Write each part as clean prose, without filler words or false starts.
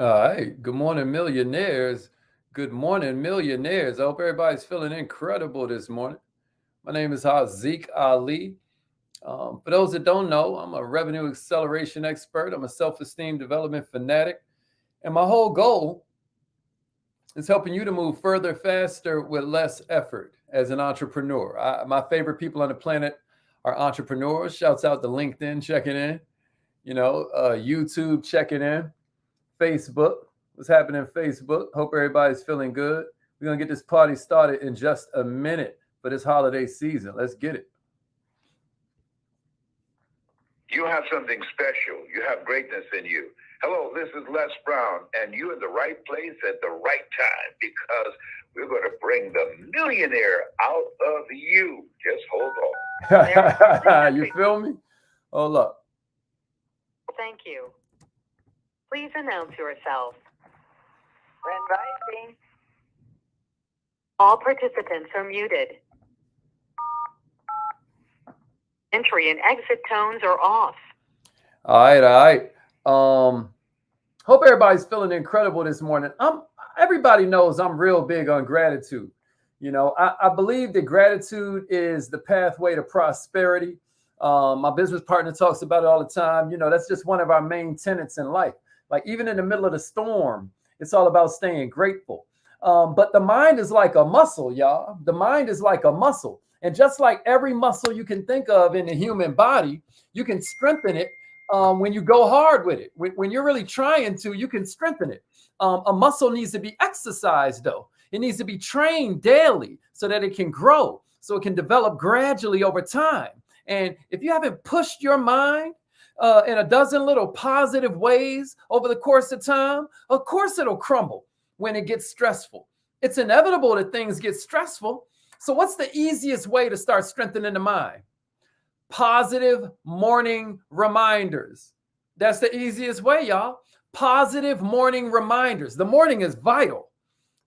All right. Good morning, millionaires. Good morning, millionaires. I hope everybody's feeling incredible this morning. My name is Haziq Ali. For those that don't know, I'm a revenue acceleration expert. I'm a self esteem development fanatic. And my whole goal is helping you to move further, faster, with less effort as an entrepreneur. My favorite people on the planet are entrepreneurs. Shouts out to LinkedIn checking in, YouTube checking in. Facebook. What's happening, Facebook? Hope everybody's feeling good. We're going to get this party started in just a minute for this holiday season. Let's get it. You have something special. You have greatness in you. Hello, this is Les Brown, and you're in the right place at the right time because we're going to bring the millionaire out of you. Just hold on. You feel me? Hold up. Thank you. Please announce yourself. Grand Rising. All participants are muted. Entry and exit tones are off. All right. Hope everybody's feeling incredible this morning. Everybody knows I'm real big on gratitude. I believe that gratitude is the pathway to prosperity. My business partner talks about it all the time. That's just one of our main tenets in life. Like even in the middle of the storm, it's all about staying grateful. But the mind is like a muscle, y'all. The mind is like a muscle. And just like every muscle you can think of in the human body, you can strengthen it when you go hard with it. When you're really trying to, you can strengthen it. A muscle needs to be exercised, though. It needs to be trained daily so that it can grow, so it can develop gradually over time. And if you haven't pushed your mind in a dozen little positive ways over the course of time, of course it'll crumble when it gets stressful. It's inevitable that things get stressful. So what's the easiest way to start strengthening the mind? Positive morning reminders. That's the easiest way, y'all. Positive morning reminders. The morning is vital.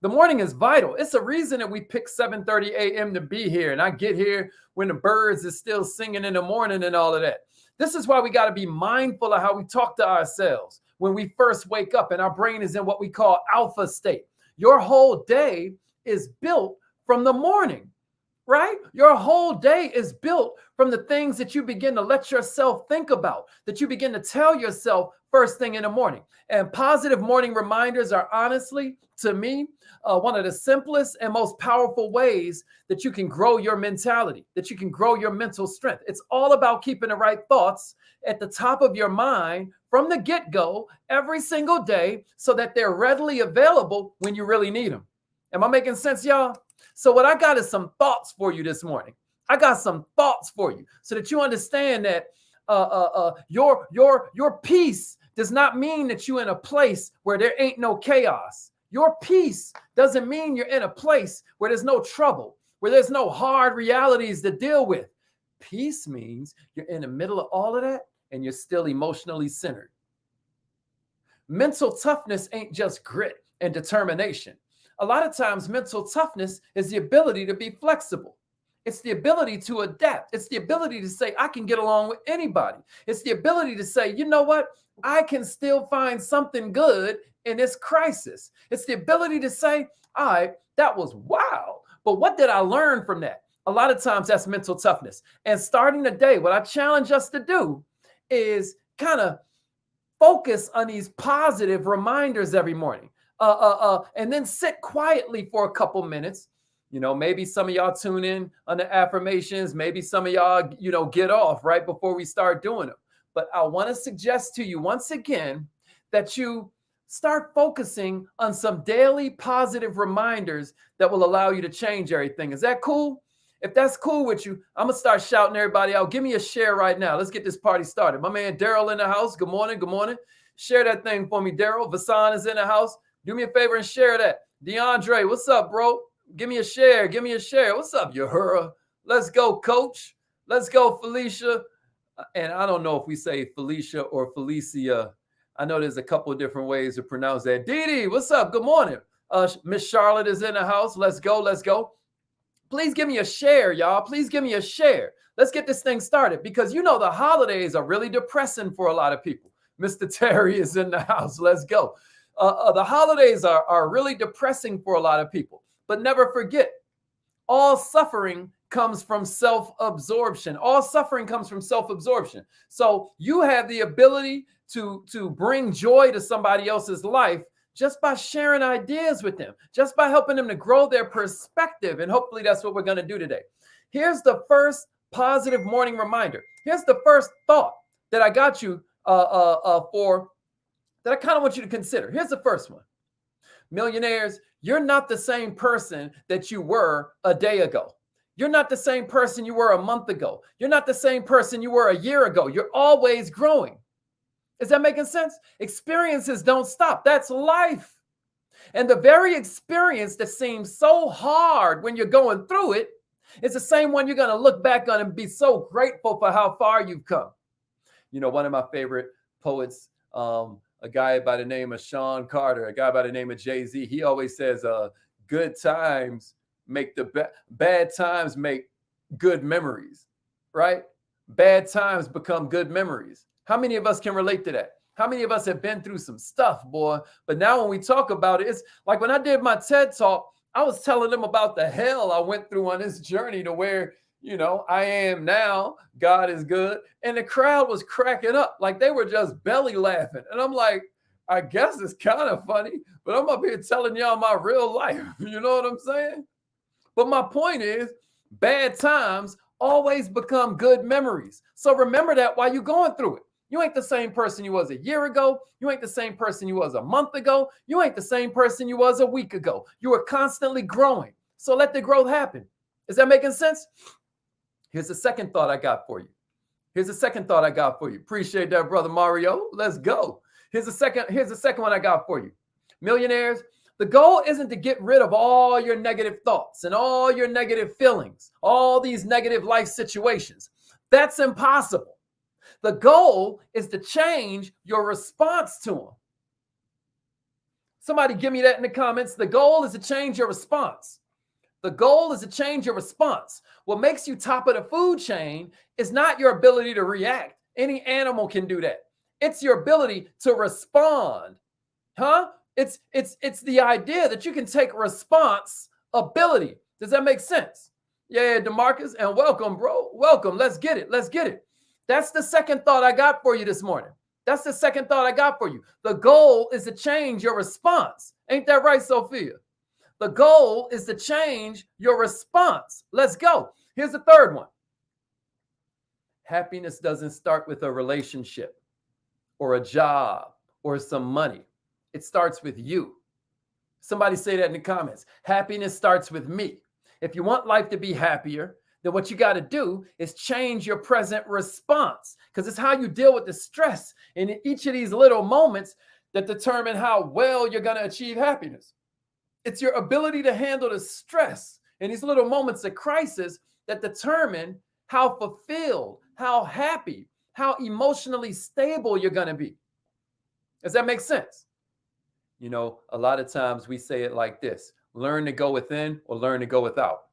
The morning is vital. It's a reason that we pick 7:30 a.m. to be here. And I get here when the birds is still singing in the morning and all of that. This is why we got to be mindful of how we talk to ourselves when we first wake up and our brain is in what we call alpha state. Your whole day is built from the morning, right? Your whole day is built from the things that you begin to let yourself think about, that you begin to tell yourself first thing in the morning. And positive morning reminders are honestly, to me, one of the simplest and most powerful ways that you can grow your mentality, that you can grow your mental strength. It's all about keeping the right thoughts at the top of your mind from the get-go every single day so that they're readily available when you really need them. Am I making sense, y'all? So what I got is some thoughts for you this morning. I got some thoughts for you so that you understand that your peace does not mean that you're in a place where there ain't no chaos. Your peace doesn't mean you're in a place where there's no trouble, where there's no hard realities to deal with. Peace means you're in the middle of all of that and you're still emotionally centered. Mental toughness ain't just grit and determination. A lot of times mental toughness is the ability to be flexible. It's the ability to adapt. It's the ability to say, I can get along with anybody. It's the ability to say, you know what? I can still find something good in this crisis. It's the ability to say, all right, that was wild, but what did I learn from that? A lot of times that's mental toughness. And starting the day, what I challenge us to do is kind of focus on these positive reminders every morning. And then sit quietly for a couple minutes. Maybe some of y'all tune in on the affirmations. Maybe some of y'all, get off right before we start doing them. But I want to suggest to you once again that you start focusing on some daily positive reminders that will allow you to change everything. Is that cool? If that's cool with you, I'm going to start shouting everybody out. Give me a share right now. Let's get this party started. My man Daryl in the house. Good morning. Good morning. Share that thing for me, Daryl. Vasan is in the house. Do me a favor and share that. DeAndre, what's up, bro? Give me a share. Give me a share. What's up, Uhura? Let's go, coach. Let's go, Felicia. And I don't know if we say Felicia or Felicia. I know there's a couple of different ways to pronounce that. Dee, what's up? Good morning. Miss Charlotte is in the house. Let's go. Let's go. Please give me a share, y'all. Please give me a share. Let's get this thing started because the holidays are really depressing for a lot of people. Mr. Terry is in the house. Let's go. The holidays are really depressing for a lot of people. But never forget, all suffering comes from self-absorption. All suffering comes from self-absorption. So you have the ability to bring joy to somebody else's life just by sharing ideas with them, just by helping them to grow their perspective. And hopefully that's what we're going to do today. Here's the first positive morning reminder. Here's the first thought that I got you for that I kind of want you to consider. Here's the first one. Millionaires, you're not the same person that you were a day ago. You're not the same person you were a month ago. You're not the same person you were a year ago. You're always growing. Is that making sense? Experiences don't stop. That's life. And the very experience that seems so hard when you're going through it is the same one you're going to look back on and be so grateful for how far you've come. You know, one of my favorite poets, a guy by the name of Sean Carter, a guy by the name of Jay-Z, he always says, good times make bad times make good memories, right? Bad times become good memories. How many of us can relate to that? How many of us have been through some stuff, boy? But now when we talk about it, it's like when I did my TED Talk, I was telling them about the hell I went through on this journey to where, you know, I am now. God is good. And the crowd was cracking up. Like they were just belly laughing. And I'm like, I guess it's kind of funny, but I'm up here telling y'all my real life. You know what I'm saying? But my point is, bad times always become good memories. So remember that while you're going through it. You ain't the same person you was a year ago. You ain't the same person you was a month ago. You ain't the same person you was a week ago. You are constantly growing. So let the growth happen. Is that making sense? Here's the second thought I got for you. Appreciate that, brother Mario. Let's go. Here's the second one I got for you. Millionaires, the goal isn't to get rid of all your negative thoughts and all your negative feelings, all these negative life situations. That's impossible. The goal is to change your response to them. Somebody give me that in the comments. The goal is to change your response. What makes you top of the food chain is not your ability to react. Any animal can do that. It's your ability to respond. It's the idea that you can take responsibility. Does that make sense? Yeah, DeMarcus, and welcome, bro. Welcome. Let's get it. That's the second thought I got for you this morning. The goal is to change your response. Ain't that right, Sophia? The goal is to change your response. Let's go. Here's the third one. Happiness doesn't start with a relationship or a job or some money. It starts with you. Somebody say that in the comments. Happiness starts with me. If you want life to be happier, then what you got to do is change your present response, because it's how you deal with the stress in each of these little moments that determine how well you're going to achieve happiness. It's your ability to handle the stress in these little moments of crisis that determine how fulfilled, how happy, how emotionally stable you're going to be. Does that make sense? You know, a lot of times we say it like this: learn to go within or learn to go without.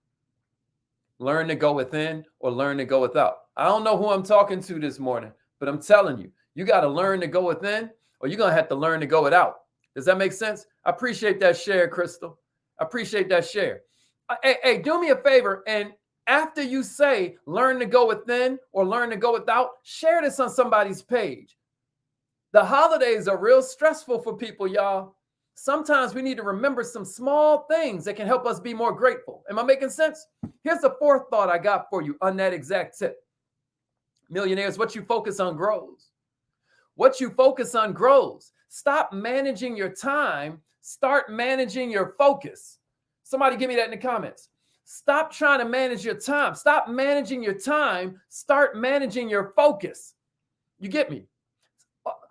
Learn to go within or learn to go without. I don't know who I'm talking to this morning, but I'm telling you, you got to learn to go within or you're going to have to learn to go without. Does that make sense? I appreciate that share, Crystal. I appreciate that share. Hey, do me a favor. And after you say learn to go within or learn to go without, share this on somebody's page. The holidays are real stressful for people, y'all. Sometimes we need to remember some small things that can help us be more grateful. Am I making sense? Here's the fourth thought I got for you on that exact tip. Millionaires, what you focus on grows. What you focus on grows. Stop managing your time. Start managing your focus. Somebody give me that in the comments. Stop trying to manage your time. Stop managing your time. Start managing your focus. You get me?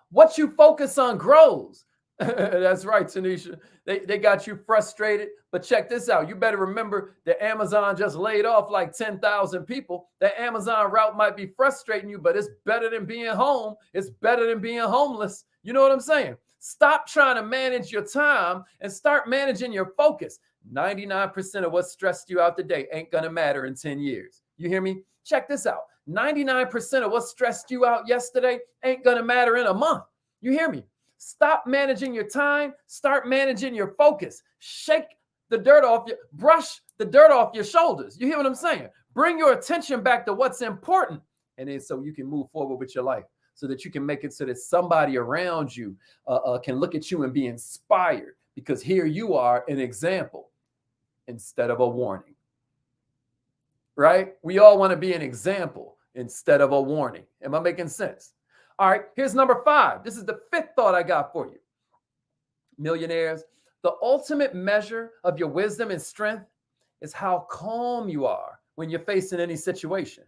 What you focus on grows. That's right, Tanisha. They got you frustrated. But check this out. You better remember that Amazon just laid off like 10,000 people. That Amazon route might be frustrating you, but it's better than being home. It's better than being homeless. You know what I'm saying? Stop trying to manage your time and start managing your focus. 99% of what stressed you out today ain't going to matter in 10 years. You hear me? Check this out. 99% of what stressed you out yesterday ain't going to matter in a month. You hear me? Stop managing your time. Start managing your focus. Shake the dirt off brush the dirt off your shoulders. You hear what I'm saying? Bring your attention back to what's important. And then so you can move forward with your life, so that you can make it so that somebody around you can look at you and be inspired, because here you are, an example instead of a warning. Right? We all want to be an example instead of a warning. Am I making sense? All right, here's number 5. This is the 5th thought I got for you. Millionaires, the ultimate measure of your wisdom and strength is how calm you are when you're facing any situation.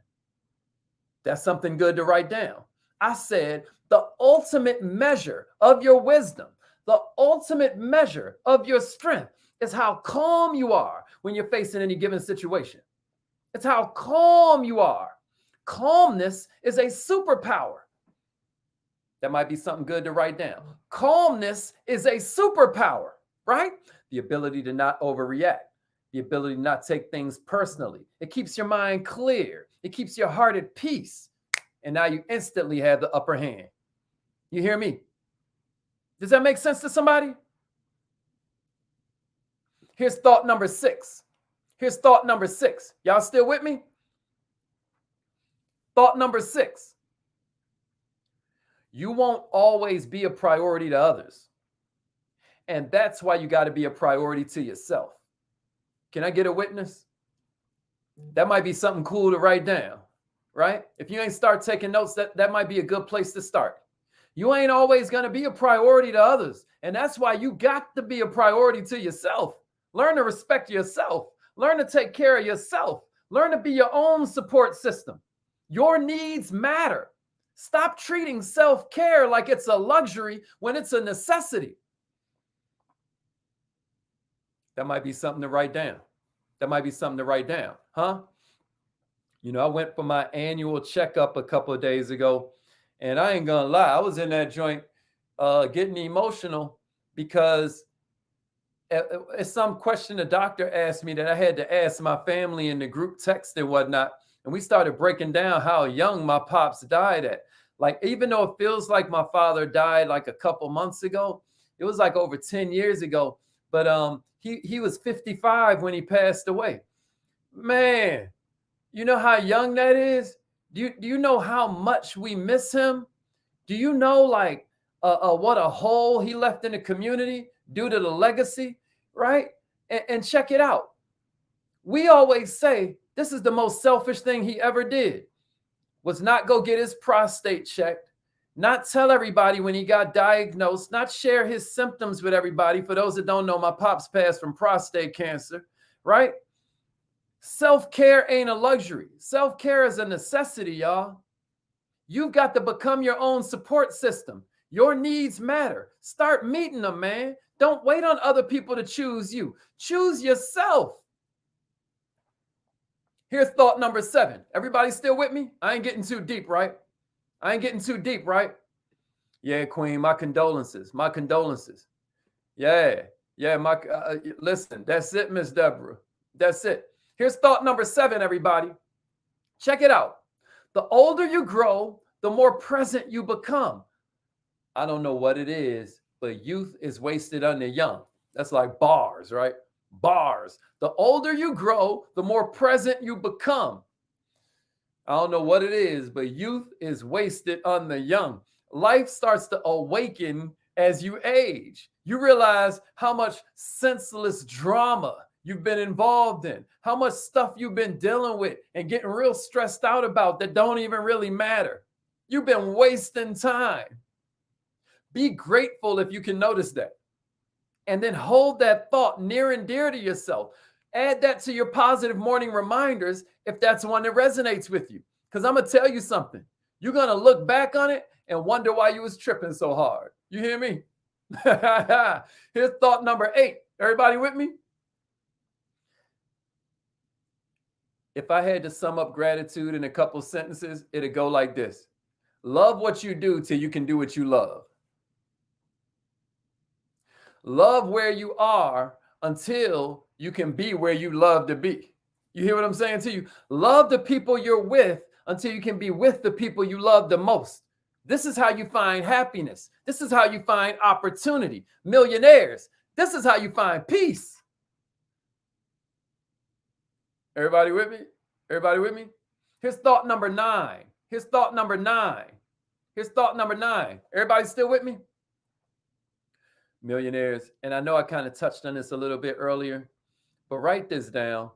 That's something good to write down. I said the ultimate measure of your wisdom, the ultimate measure of your strength is how calm you are when you're facing any given situation. It's how calm you are. Calmness is a superpower. That might be something good to write down. Calmness is a superpower, right? The ability to not overreact, the ability to not take things personally. It keeps your mind clear. It keeps your heart at peace. And now you instantly have the upper hand. You hear me? Does that make sense to somebody? Here's thought number 6. Here's thought number 6. Y'all still with me? Thought number 6. You won't always be a priority to others. And that's why you got to be a priority to yourself. Can I get a witness? That might be something cool to write down, right? If you ain't start taking notes, that might be a good place to start. You ain't always going to be a priority to others. And that's why you got to be a priority to yourself. Learn to respect yourself. Learn to take care of yourself. Learn to be your own support system. Your needs matter. Stop treating self-care like it's a luxury when it's a necessity. That might be something to write down. That might be something to write down, huh? You know, I went for my annual checkup a couple of days ago, and I ain't gonna lie, I was in that joint getting emotional because it's some question the doctor asked me that I had to ask my family in the group text and whatnot. And we started breaking down how young my pops died at. Like, even though it feels like my father died like a couple months ago, it was like over 10 years ago. But he was 55 when he passed away. Man, you know how young that is? Do you know how much we miss him? Do you know like what a hole he left in the community due to the legacy, right? And check it out. We always say this is the most selfish thing he ever did, was not go get his prostate checked, not tell everybody when he got diagnosed, not share his symptoms with everybody. For those that don't know, my pops passed from prostate cancer, right? Self-care ain't a luxury. Self-care is a necessity, y'all. You've got to become your own support system. Your needs matter. Start meeting them, man. Don't wait on other people to choose you. Choose yourself. Here's thought number 7. Everybody still with me? I ain't getting too deep, right? I ain't getting too deep, right? Yeah, Queen, my condolences. My condolences. Yeah, listen, that's it, Miss Deborah. That's it. Here's thought number 7, everybody. Check it out. The older you grow, the more present you become. I don't know what it is, but youth is wasted on the young. That's like bars, right? Bars. The older you grow, the more present you become. I don't know what it is, but youth is wasted on the young. Life starts to awaken as you age. You realize how much senseless drama you've been involved in, how much stuff you've been dealing with and getting real stressed out about that don't even really matter. You've been wasting time. Be grateful if you can notice that. And then hold that thought near and dear to yourself. Add that to your positive morning reminders if that's one that resonates with you. Because I'm going to tell you something. You're going to look back on it and wonder why you was tripping so hard. You hear me? Here's thought number 8. Everybody with me? If I had to sum up gratitude in a couple sentences, it'd go like this. Love what you do till you can do what you love. Love where you are until you can be where you love to be. You hear what I'm saying to you? Love the people you're with until you can be with the people you love the most. This is how you find happiness. This is how you find opportunity. Millionaires, this is how you find peace. Everybody with me? Everybody with me? Here's thought number 9. Here's thought number 9. Here's thought number 9. Everybody still with me? Millionaires, and I know I kind of touched on this a little bit earlier, but write this down.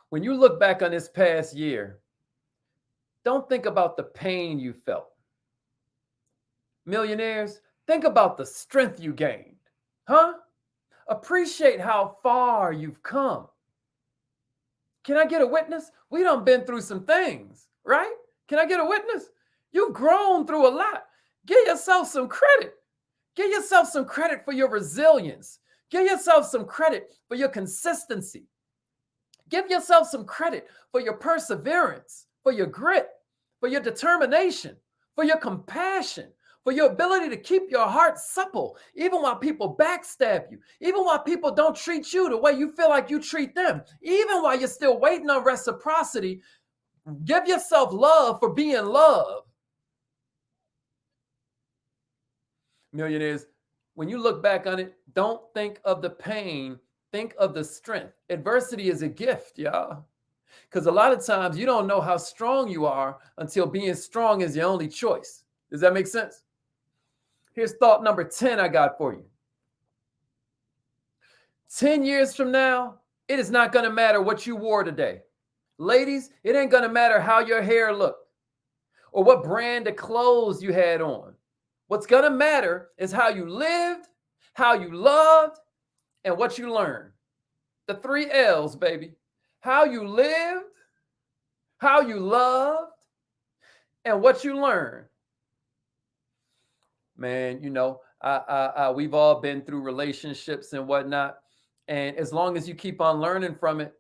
When you look back on this past year, don't think about the pain you felt. Millionaires, think about the strength you gained. Huh? Appreciate how far you've come. Can I get a witness? We done been through some things, right? Can I get a witness? You've grown through a lot. Give yourself some credit. Give yourself some credit for your resilience. Give yourself some credit for your consistency. Give yourself some credit for your perseverance, for your grit, for your determination, for your compassion, for your ability to keep your heart supple, even while people backstab you, even while people don't treat you the way you feel like you treat them, even while you're still waiting on reciprocity. Give yourself love for being loved. Millionaires, when you look back on it, don't think of the pain, think of the strength. Adversity is a gift, y'all. Because a lot of times you don't know how strong you are until being strong is the only choice. Does that make sense? Here's thought number 10 I got for you. 10 years from now, it is not going to matter what you wore today. Ladies, it ain't going to matter how your hair looked or what brand of clothes you had on. What's going to matter is how you lived, how you loved, and what you learned. The 3 L's, baby. How you lived, how you loved, and what you learned. Man, you know, we've all been through relationships and whatnot. And as long as you keep on learning from it,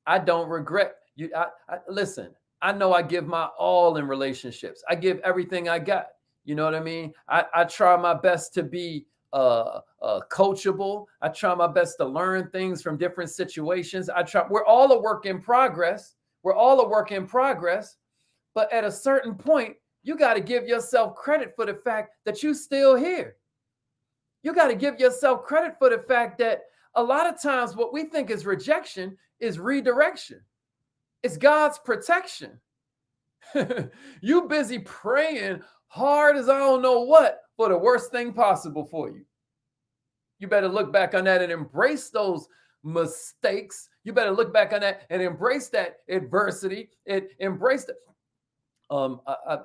I don't regret you. Listen, I know I give my all in relationships. I give everything I got. You know what I mean? I try my best to be coachable. I try my best to learn things from different situations. We're all a work in progress. We're all a work in progress. But at a certain point, you got to give yourself credit for the fact that you're still here. You got to give yourself credit for the fact that a lot of times what we think is rejection is redirection. It's God's protection. You busy praying hard as I don't know what for the worst thing possible for you. You better look back on that and embrace those mistakes. You better look back on that and embrace that adversity. Embrace that.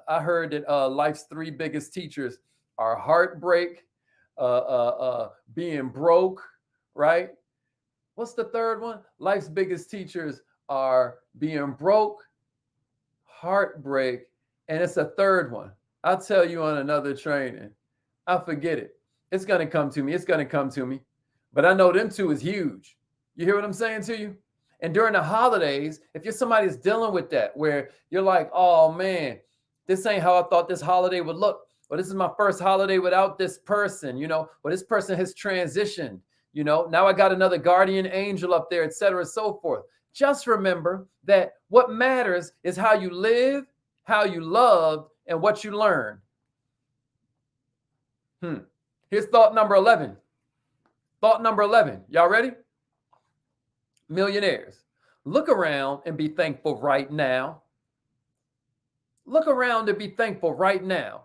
I heard that life's 3 biggest teachers are heartbreak, being broke, right? What's the third one? Life's biggest teachers are being broke, heartbreak, and it's a third one. I'll tell you on another training. I forget it. It's going to come to me. It's going to come to me. But I know them 2 is huge. You hear what I'm saying to you? And during the holidays, if you're somebody that's dealing with that, where you're like, oh man, this ain't how I thought this holiday would look. Or this is my first holiday without this person, you know, or this person has transitioned, you know, now I got another guardian angel up there, et cetera, so forth. Just remember that what matters is how you live, how you love, and what you learn. Here's thought number 11. Thought number 11. Y'all ready? Millionaires, look around and be thankful right now. Look around and be thankful right now.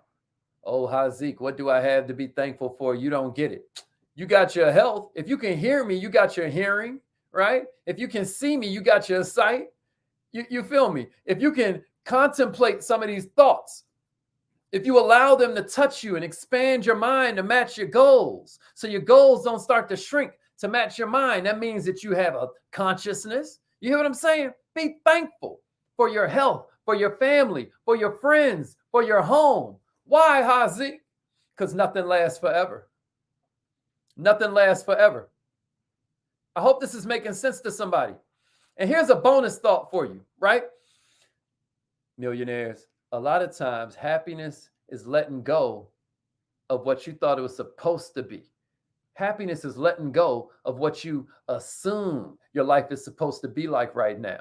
Oh, Hazik, what do I have to be thankful for? You don't get it. You got your health. If you can hear me, you got your hearing, right? If you can see me, you got your sight. You feel me? If you can contemplate some of these thoughts, if you allow them to touch you and expand your mind to match your goals, so your goals don't start to shrink to match your mind, that means that you have a consciousness. You hear what I'm saying? Be thankful for your health, for your family, for your friends, for your home. Why, Hazi? Because nothing lasts forever. Nothing lasts forever. I hope this is making sense to somebody. And here's a bonus thought for you, right? Millionaires, a lot of times happiness is letting go of what you thought it was supposed to be. Happiness is letting go of what you assume your life is supposed to be like right now.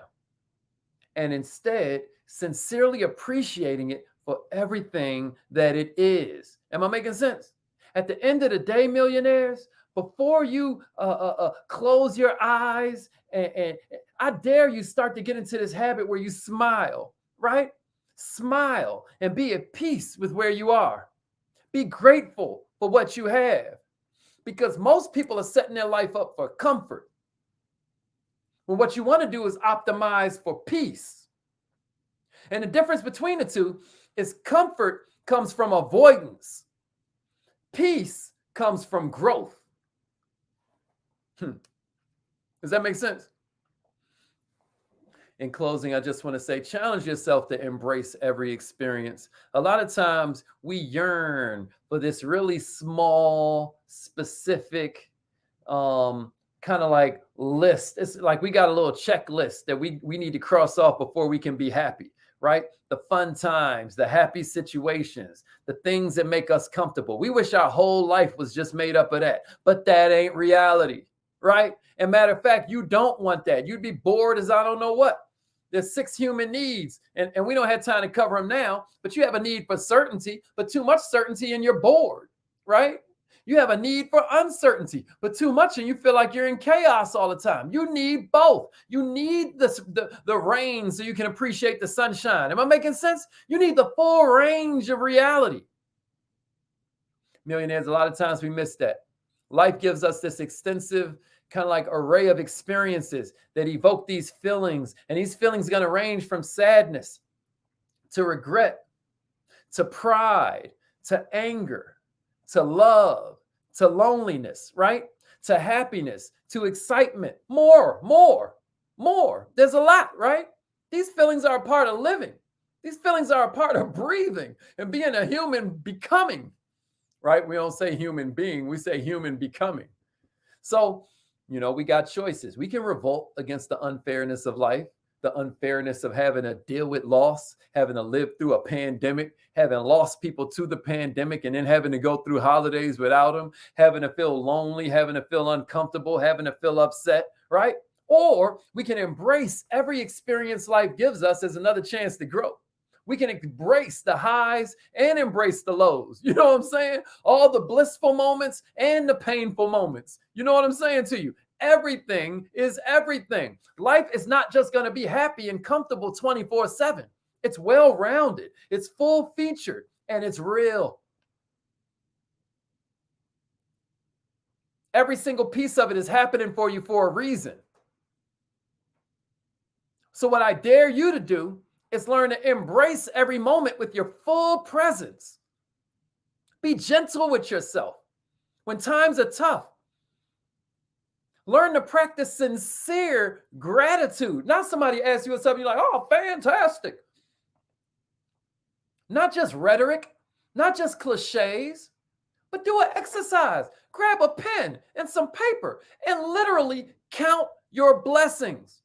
And instead, sincerely appreciating it for everything that it is. Am I making sense? At the end of the day, millionaires, before you close your eyes and I dare you start to get into this habit where you smile, right? Smile and be at peace with where you are. Be grateful for what you have because most people are setting their life up for comfort. Well, what you want to do is optimize for peace. And the difference between the two is comfort comes from avoidance. Peace comes from growth. Does that make sense? In closing, I just want to say, challenge yourself to embrace every experience. A lot of times we yearn for this really small, specific, kind of like list. It's like we got a little checklist that we need to cross off before we can be happy, right? The fun times, the happy situations, the things that make us comfortable. We wish our whole life was just made up of that, but that ain't reality, right? And matter of fact, you don't want that. You'd be bored as I don't know what. There's 6 human needs, and we don't have time to cover them now, but you have a need for certainty, but too much certainty and you're bored, right? You have a need for uncertainty, but too much and you feel like you're in chaos all the time. You need both. You need the rain so you can appreciate the sunshine. Am I making sense? You need the full range of reality. Millionaires, a lot of times we miss that. Life gives us this extensive kind of like array of experiences that evoke these feelings. And these feelings are going to range from sadness to regret, to pride, to anger, to love, to loneliness, right? To happiness, to excitement, more. There's a lot, right? These feelings are a part of living. These feelings are a part of breathing and being a human becoming, right? We don't say human being, we say human becoming. So, we got choices. We can revolt against the unfairness of life, the unfairness of having to deal with loss, having to live through a pandemic, having lost people to the pandemic, and then having to go through holidays without them, having to feel lonely, having to feel uncomfortable, having to feel upset, right? Or we can embrace every experience life gives us as another chance to grow. We can embrace the highs and embrace the lows. You know what I'm saying? All the blissful moments and the painful moments. You know what I'm saying to you? Everything is everything. Life is not just going to be happy and comfortable 24/7. It's well-rounded. It's full-featured and it's real. Every single piece of it is happening for you for a reason. So what I dare you to do is learn to embrace every moment with your full presence. Be gentle with yourself when times are tough. Learn to practice sincere gratitude. Not somebody asks you something, you're like, oh, fantastic. Not just rhetoric, not just cliches, but do an exercise. Grab a pen and some paper and literally count your blessings.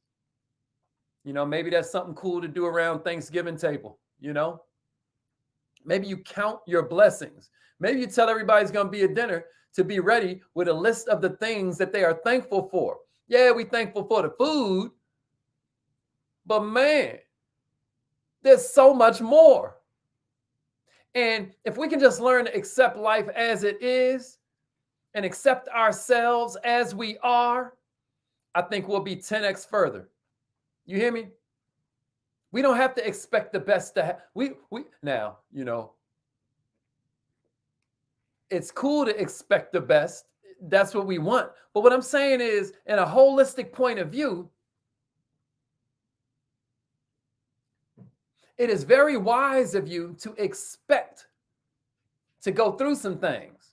Maybe that's something cool to do around Thanksgiving table, Maybe you count your blessings. Maybe you tell everybody it's going to be a dinner to be ready with a list of the things that they are thankful for. Yeah, we're thankful for the food, but man, there's so much more. And if we can just learn to accept life as it is and accept ourselves as we are, I think we'll be 10x further. You hear me? We don't have to expect the best to now, it's cool to expect the best. That's what we want. But what I'm saying is, in a holistic point of view, it is very wise of you to expect to go through some things.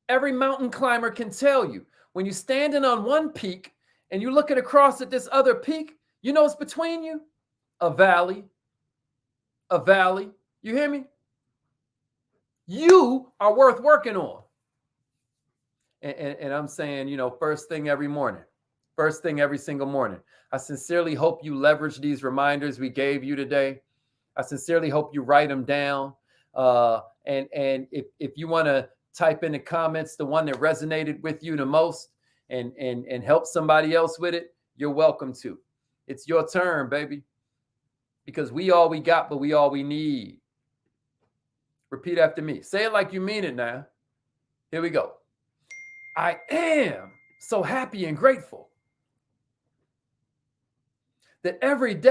Every mountain climber can tell you, when you're standing on one peak and you're looking across at this other peak, you know what's between you? A valley. A valley. You hear me? You are worth working on. And I'm saying, first thing every morning, first thing every single morning. I sincerely hope you leverage these reminders we gave you today. I sincerely hope you write them down. And if you want to type in the comments the one that resonated with you the most and help somebody else with it, you're welcome to. It's your turn, baby. Because we all we got, but we all we need. Repeat after me. Say it like you mean it now. Here we go. I am so happy and grateful that every day